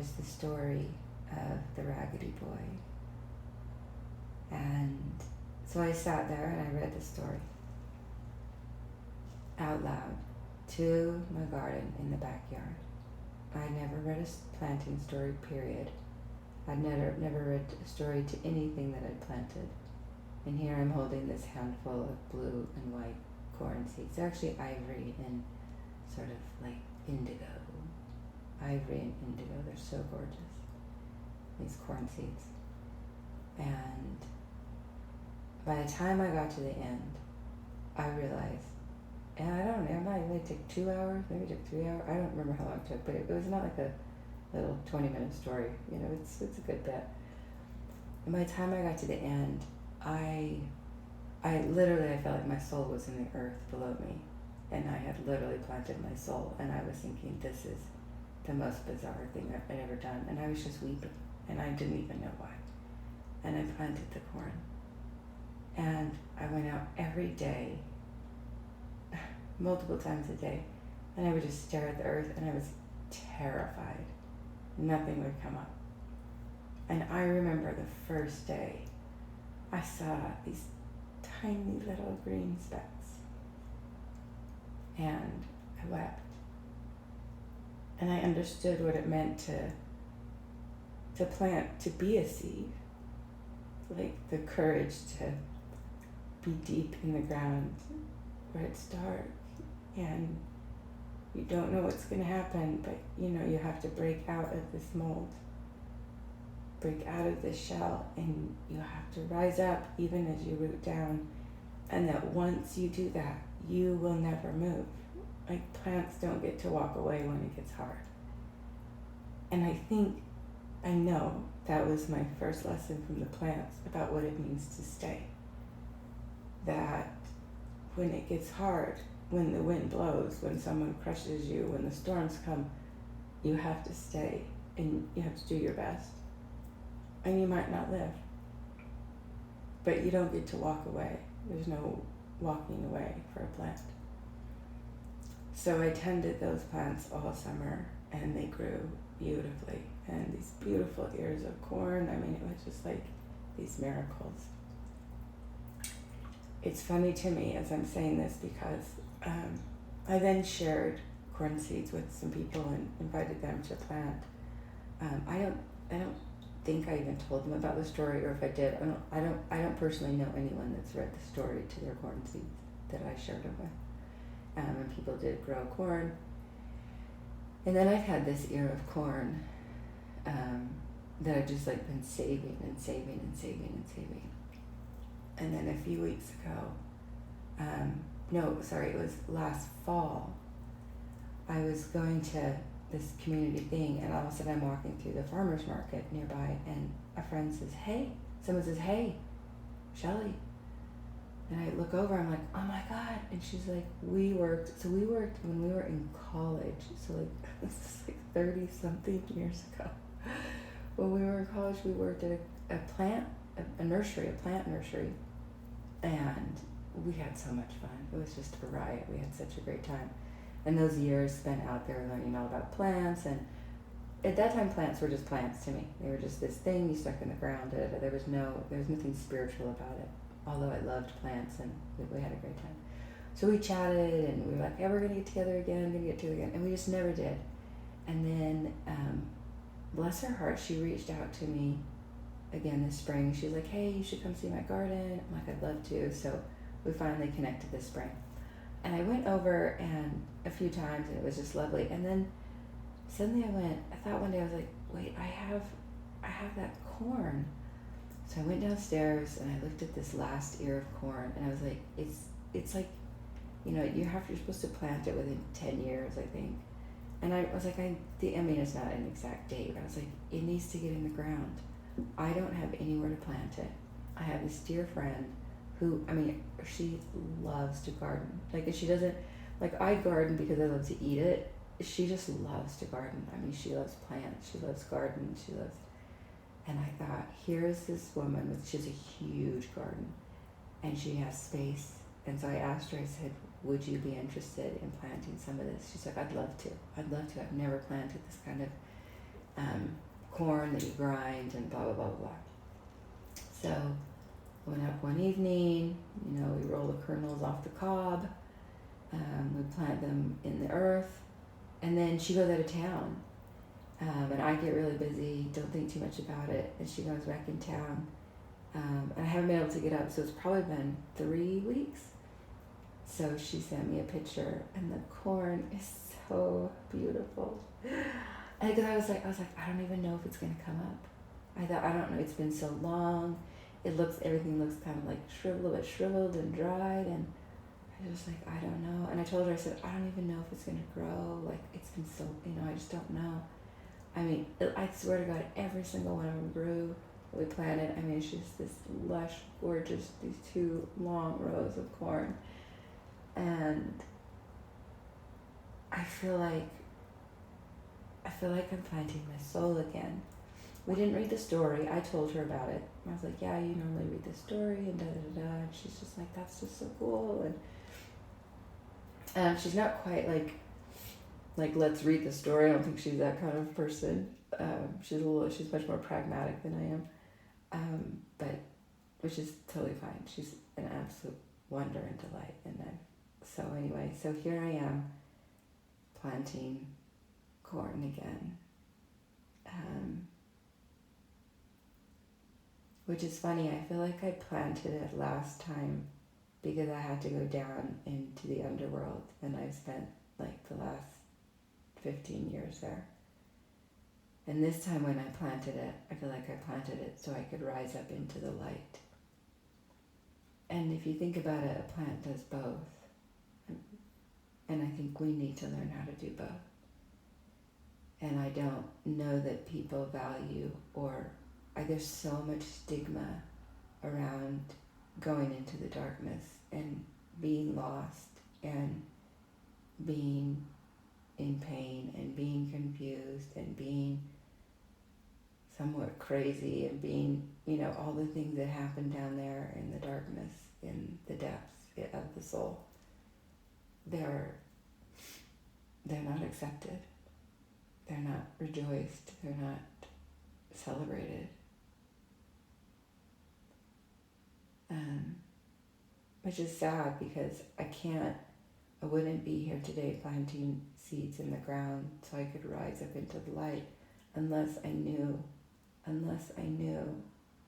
is the story of the Raggedy Boy. And so I sat there and I read the story out loud to my garden in the backyard. I never read a planting story, period. I'd never read a story to anything that I'd planted. And here I'm holding this handful of blue and white corn seeds. They're actually ivory and sort of like indigo. Ivory and indigo, they're so gorgeous. These corn seeds. And by the time I got to the end, I realized, and I don't know, it might only take 2 hours, maybe it took 3 hours, I don't remember how long it took, but it was not like a little 20-minute story, it's a good bit. And by the time I got to the end, I felt like my soul was in the earth below me, and I had literally planted my soul, and I was thinking, this is the most bizarre thing I've ever done, and I was just weeping, and I didn't even know why. And I planted the corn, and I went out every day, multiple times a day, and I would just stare at the earth, and I was terrified. Nothing would come up. And I remember the first day, I saw these tiny little green specks, and I wept. And I understood what it meant to plant, to be a seed, like the courage to be deep in the ground where it's dark and you don't know what's going to happen, but you have to break out of this mold, break out of this shell, and you have to rise up even as you root down, and that once you do that, you will never move. Like, plants don't get to walk away when it gets hard. And I know that was my first lesson from the plants about what it means to stay. That when it gets hard, when the wind blows, when someone crushes you, when the storms come, you have to stay and you have to do your best. And you might not live, but you don't get to walk away. There's no walking away for a plant. So I tended those plants all summer, and they grew beautifully. And these beautiful ears of corn, it was just like these miracles. It's funny to me as I'm saying this because I then shared corn seeds with some people and invited them to plant. I don't think I even told them about the story, or if I did, I don't personally know anyone that's read the story to their corn seeds that I shared it with. And people did grow corn. And then I've had this ear of corn that I've just been saving and saving and saving and saving. And then a few weeks ago, it was last fall, I was going to this community thing, and all of a sudden I'm walking through the farmer's market nearby, and a friend says, hey, someone says, hey, Shelly. And I look over, I'm like, oh my God. And she's like, we worked when we were in college. So like, this is like 30 something years ago. When we were in college, we worked at a plant nursery. And we had so much fun. It was just a riot. We had such a great time. And those years spent out there learning all about plants. And at that time, plants were just plants to me. They were just this thing you stuck in the ground. There was nothing spiritual about it. Although I loved plants, and we had a great time. So we chatted, and we were like, yeah, we're going to get together again. And we just never did. And then, bless her heart, she reached out to me again this spring. She's like, hey, you should come see my garden. I'm like, I'd love to. So we finally connected this spring. And I went over and a few times, and it was just lovely. And then suddenly I thought one day, I was like, wait, I have that corn. So I went downstairs and I looked at this last ear of corn, and I was like, it's like, you're supposed to plant it within 10 years, I think. And I was like, it's not an exact date, but I was like, it needs to get in the ground. I don't have anywhere to plant it. I have this dear friend who, she loves to garden. And she doesn't, I garden because I love to eat it. She just loves to garden. She loves plants, she loves gardens, and I thought, here's this woman she has a huge garden, and she has space. And so I asked her, I said, would you be interested in planting some of this? She's like, I'd love to. I've never planted this kind of corn that you grind and blah, blah, blah, blah. So I went up one evening, we roll the kernels off the cob, we plant them in the earth, and then she goes out of town. And I get really busy, don't think too much about it, and she goes back in town. And I haven't been able to get up, so it's probably been 3 weeks. So she sent me a picture, and the corn is so beautiful. And because I was like, I don't even know if it's gonna come up. I thought, I don't know, it's been so long. Everything looks kind of like shriveled and dried, and I was like, I don't know. And I told her, I said, I don't even know if it's gonna grow. It's been so, I just don't know. I swear to God, every single one of them grew. We planted. It's just this lush, gorgeous, these 2 long rows of corn. And I feel like I'm planting my soul again. We didn't read the story. I told her about it. I was like, yeah, you normally read the story, and da-da-da-da. And she's just like, that's just so cool. And she's not quite like, let's read the story. I don't think she's that kind of person. She's much more pragmatic than I am. But which is totally fine. She's an absolute wonder and delight. So here I am planting corn again. Which is funny. I feel like I planted it last time because I had to go down into the underworld, and I've spent the last 15 years there. And this time when I planted it, I feel like I planted it so I could rise up into the light. And if you think about it, a plant does both. And I think we need to learn how to do both. And I don't know that people value there's so much stigma around going into the darkness and being lost and being in pain and being confused and being somewhat crazy and being, all the things that happen down there in the darkness, in the depths of the soul. They're not accepted. They're not rejoiced. They're not celebrated. Which is sad because I wouldn't be here today planting seeds in the ground so I could rise up into the light unless I knew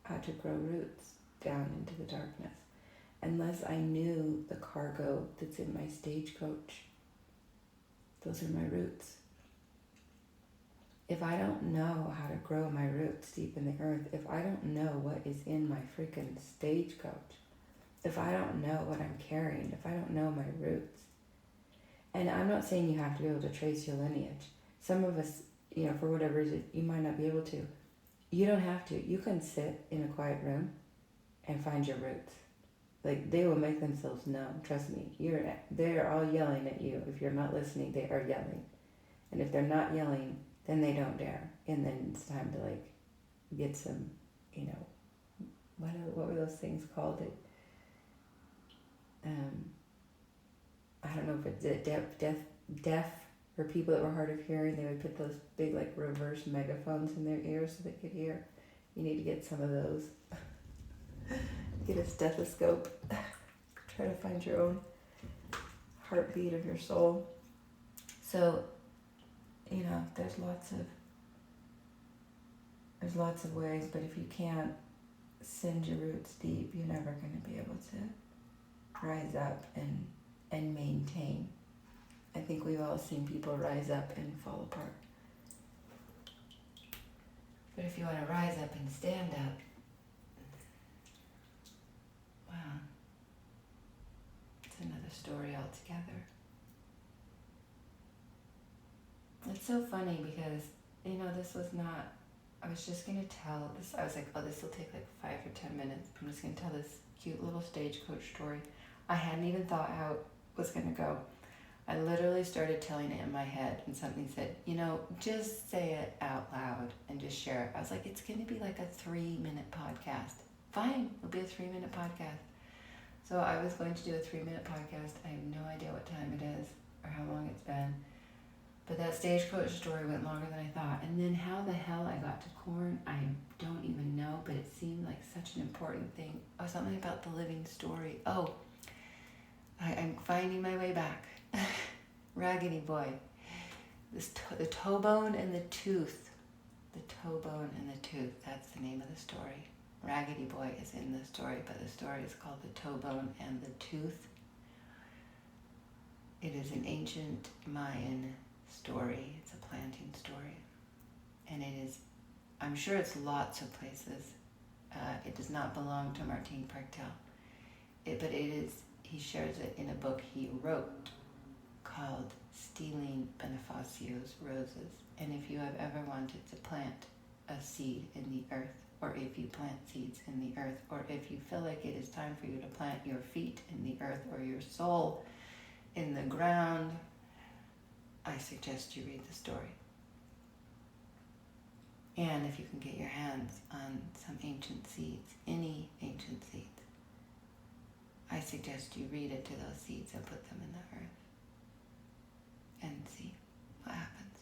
how to grow roots down into the darkness, unless I knew the cargo that's in my stagecoach. Those are my roots. If I don't know how to grow my roots deep in the earth, if I don't know what is in my freaking stagecoach, if I don't know what I'm carrying, if I don't know my roots, and I'm not saying you have to be able to trace your lineage. Some of us, for whatever reason, you might not be able to. You don't have to. You can sit in a quiet room and find your roots. Like, they will make themselves known. Trust me. They're all yelling at you. If you're not listening, they are yelling. And if they're not yelling, then they don't dare. And then it's time to get some, what were those things called? I don't know if it's deaf, or people that were hard of hearing. They would put those big reverse megaphones in their ears so they could hear. You need to get some of those. Get a stethoscope. Try to find your own heartbeat of your soul. So, there's lots of ways, but if you can't send your roots deep, you're never going to be able to rise up and maintain. I think we've all seen people rise up and fall apart. But if you want to rise up and stand up, wow, it's another story altogether. It's so funny because, this was not, I was just going to tell this, I was like, this will take 5 or 10 minutes. I'm just going to tell this cute little Stagecoach story. I hadn't even thought how it was going to go. I literally started telling it in my head, and something said, just say it out loud and just share it. I was like, it's going to be like a 3-minute podcast. Fine, it'll be a 3-minute podcast. So I was going to do a 3-minute podcast. I have no idea what time it is or how long it's been. But that Stagecoach story went longer than I thought. And then how the hell I got to corn, I don't even know, but it seemed like such an important thing. Oh, something about the living story. Oh, I'm finding my way back. Raggedy Boy. The toe bone and the tooth. The toe bone and the tooth. That's the name of the story. Raggedy Boy is in the story, but the story is called The Toe Bone and the Tooth. It is an ancient Mayan story. It's a planting story. And it is, I'm sure it's lots of places. It does not belong to Martin Prechtel. But it is, he shares it in a book he wrote called Stealing Benfacios Roses. And if you have ever wanted to plant a seed in the earth, or if you plant seeds in the earth, or if you feel like it is time for you to plant your feet in the earth or your soul in the ground, I suggest you read the story. And if you can get your hands on some ancient seeds, any ancient seeds, I suggest you read it to those seeds and put them in the earth and see what happens.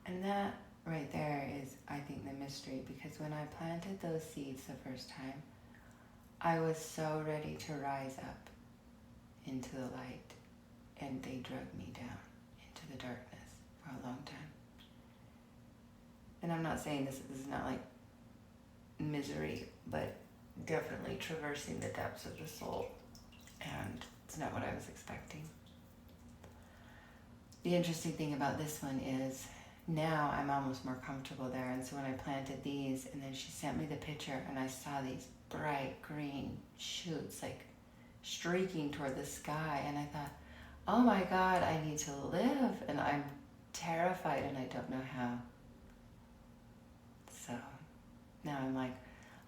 And that right there is, I think, the mystery, because when I planted those seeds the first time, I was so ready to rise up into the light, and they drug me down into the darkness for a long time. And I'm not saying this is not like misery, but definitely traversing the depths of the soul, and it's not what I was expecting. The interesting thing about this one is now I'm almost more comfortable there, and so when I planted these, and then she sent me the picture, and I saw these bright green shoots like streaking toward the sky, and I thought, oh my God, I need to live, and I'm terrified and I don't know how. So now I'm like,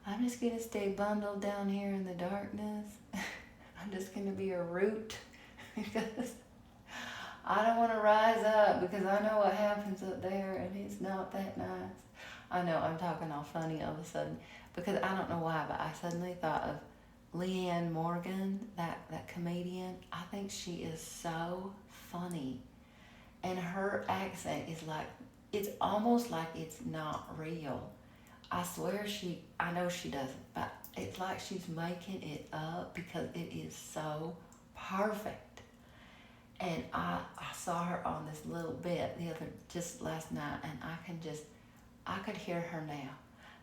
I'm just going to stay bundled down here in the darkness. I'm just going to be a root because I don't want to rise up, because I know what happens up there and it's not that nice. I know I'm talking all funny all of a sudden because I don't know why, but I suddenly thought of Leanne Morgan, that comedian. I think she is so funny. And her accent is like, it's almost like it's not real. I swear I know she doesn't, but it's like she's making it up because it is so perfect. And I saw her on this little bit just last night, and I could hear her now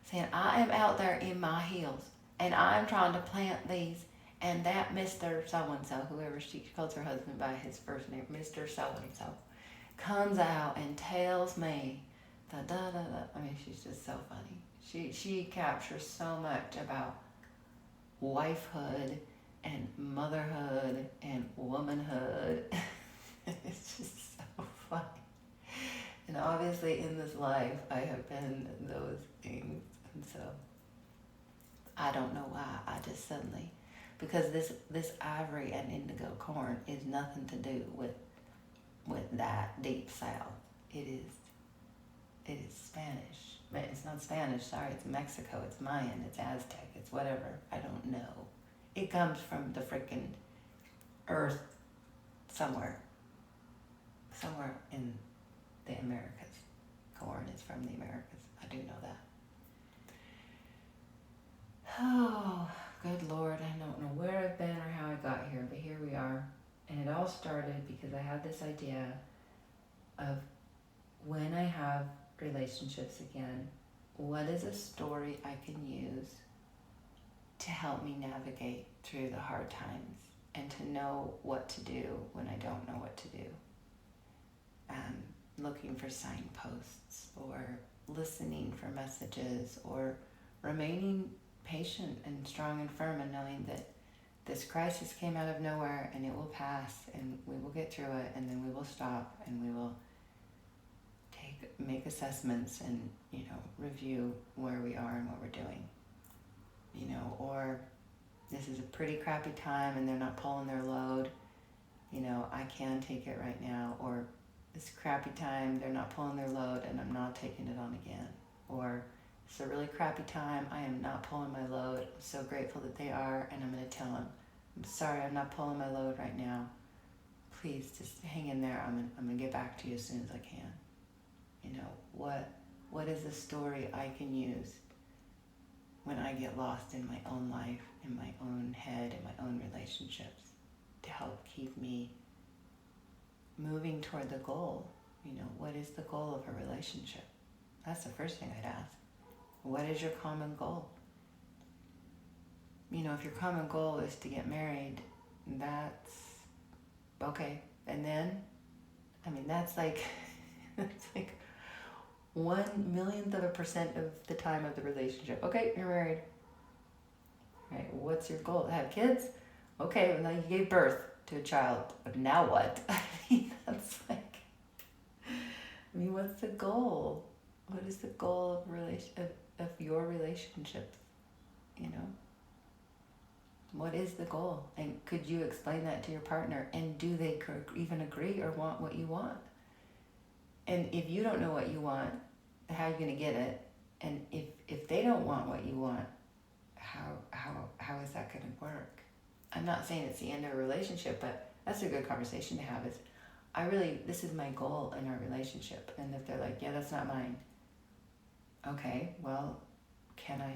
saying, I am out there in my heels, and I'm trying to plant these, and that Mr. So-and-so, whoever she calls her husband by his first name, Mr. So-and-so, comes out and tells me da da da da. I mean, she's just so funny. She captures so much about wifehood and motherhood and womanhood. It's just so funny. And obviously in this life I have been those things, and so I don't know why I just suddenly, because this ivory and indigo corn is nothing to do with that deep south. It is Spanish. It's not Spanish, sorry, it's Mexico, it's Mayan, it's Aztec, it's whatever, I don't know. It comes from the freaking earth somewhere in the Americas. Corn is from the Americas, I do know that. Oh, good Lord, I don't know where I've been or how I got here, but here we are. And it all started because I had this idea of when I have relationships again, what is a story I can use to help me navigate through the hard times and to know what to do when I don't know what to do. Looking for signposts or listening for messages or remaining patient and strong and firm and knowing that this crisis came out of nowhere and it will pass and we will get through it, and then we will stop and we will make assessments and, review where we are and what we're doing. Or this is a pretty crappy time and they're not pulling their load. I can take it right now. Or this crappy time, they're not pulling their load and I'm not taking it on again. Or it's a really crappy time, I am not pulling my load. I'm so grateful that they are, and I'm going to tell them, I'm sorry, I'm not pulling my load right now. Please just hang in there. I'm going to get back to you as soon as I can. What is a story I can use when I get lost in my own life, in my own head, in my own relationships, to help keep me moving toward the goal? What is the goal of a relationship? That's the first thing I'd ask. What is your common goal? If your common goal is to get married, that's okay. And then, that's like 1/1,000,000% of the time of the relationship. Okay, you're married. Right, what's your goal? To have kids? Okay, well now you gave birth to a child, but now what? That's like, what's the goal? What is the goal of your relationships? What is the goal? And could you explain that to your partner? And do they even agree or want what you want? And if you don't know what you want, how are you going to get it? And if they don't want what you want, how is that going to work? I'm not saying it's the end of a relationship, but that's a good conversation to have. This is my goal in our relationship. And if they're like, yeah, that's not mine. Okay, well, can I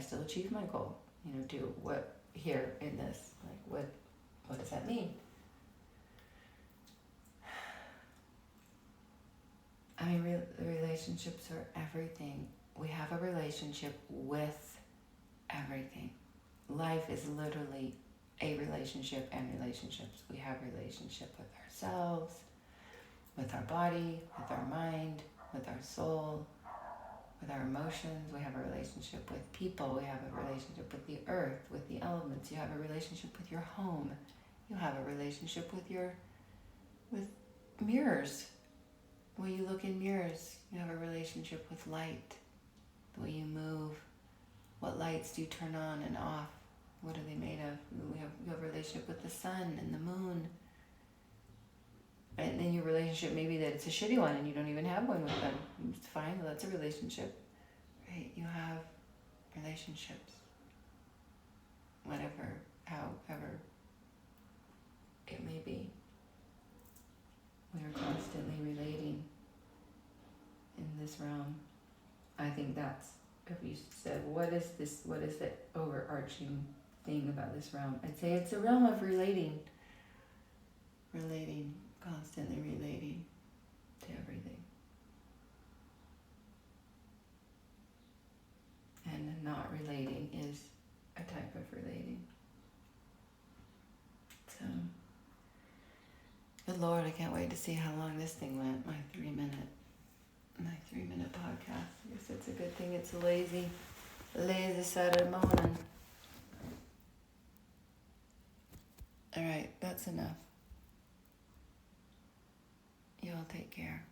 still achieve my goal? Do what here in this? Like, what does that mean? Relationships are everything. We have a relationship with everything. Life is literally a relationship and relationships. We have relationship with ourselves, with our body, with our mind, with our soul, with our emotions. We have a relationship with people. We have a relationship with the earth, with the elements. You have a relationship with your home. You have a relationship with mirrors. The way you look in mirrors. You have a relationship with light. The way you move. What lights do you turn on and off? What are they made of? You have a relationship with the sun and the moon. And then your relationship, maybe that it's a shitty one and you don't even have one with them. It's fine, well, that's a relationship. Right? You have relationships. Whatever, however it may be. We are constantly relating in this realm. I think that's, if you said, what is the overarching thing about this realm? I'd say it's a realm of relating, constantly relating to everything. And not relating is a type of relating. So, good Lord, I can't wait to see how long this thing went, my 3-minute my 3-minute podcast. I guess it's a good thing it's a lazy Saturday morning. Alright, that's enough. You all take care.